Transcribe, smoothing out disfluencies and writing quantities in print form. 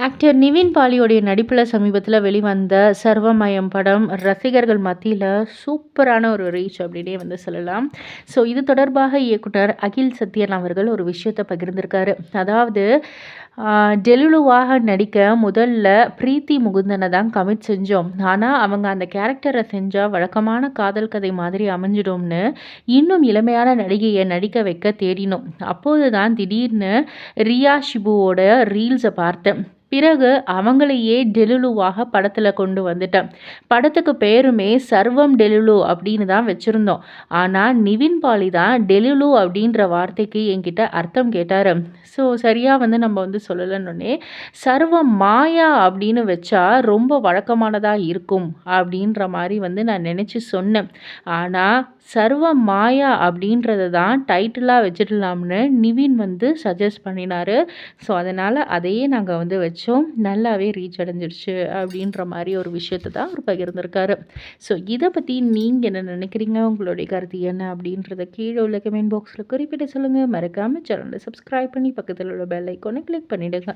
Actor Nivin பாலியோடைய நடிப்பில் சமீபத்தில் வெளிவந்த சர்வமயம் படம் ரசிகர்கள் மத்தியில் சூப்பரான ஒரு ரீச் அப்படின்னே வந்து சொல்லலாம். ஸோ இது தொடர்பாக இயக்குனர் அகில் சத்யன் அவர்கள் ஒரு விஷயத்தை பகிர்ந்திருக்காரு. அதாவது டெலுலுவாக நடிக்க முதல்ல பிரீத்தி முகுந்தனை தான் கமிட் செஞ்சோம். ஆனால் அவங்க அந்த கேரக்டரை செஞ்சால் வழக்கமான காதல் கதை மாதிரி அமைஞ்சிடும்னு இன்னும் இளமையான நடிகையை நடிக்க வைக்க தேடினோம். அப்போது தான் திடீர்னு ரியா ஷிபுவோட ரீல்ஸை பார்த்தேன். பிறகு அவங்களையே டெலுலுவாக படத்தில் கொண்டு வந்துட்டேன். படத்துக்கு பேருமே சர்வம் டெலுலு அப்படின்னு தான் வச்சுருந்தோம். ஆனால் நிவின் பாலி தான் டெலுலு அப்படின்ற வார்த்தைக்கு என்கிட்ட அர்த்தம் கேட்டார். ஸோ சரியாக வந்து நம்ம வந்து சொல்லலைன்னொன்னே சர்வம் மாயா அப்படின்னு வச்சா ரொம்ப வழக்கமானதாக இருக்கும் அப்படின்ற மாதிரி வந்து நான் நினச்சி சொன்னேன். ஆனால் சர்வ மாயா அப்படின்றத தான் டைட்டிலாக வச்சிடலாம்னு நிவின் வந்து சஜஸ்ட் பண்ணினார். ஸோ அதனால் அதையே நாங்கள் வந்து வச்சோம். நல்லாவே ரீச் அடைஞ்சிருச்சு அப்படின்ற மாதிரி ஒரு விஷயத்தை தான் அவர் பகிர்ந்திருக்காரு. ஸோ இதை பற்றி நீங்கள் என்ன நினைக்கிறீங்க? உங்களுடைய கருத்து என்ன அப்படின்றத கீழே உள்ள கமெண்ட் பாக்ஸில் குறிப்பிட்டு சொல்லுங்கள். மறக்காமல் சேனலை சப்ஸ்கிரைப் பண்ணி பக்கத்தில் உள்ள பெல் ஐக்கானை கிளிக் பண்ணிவிடுங்க.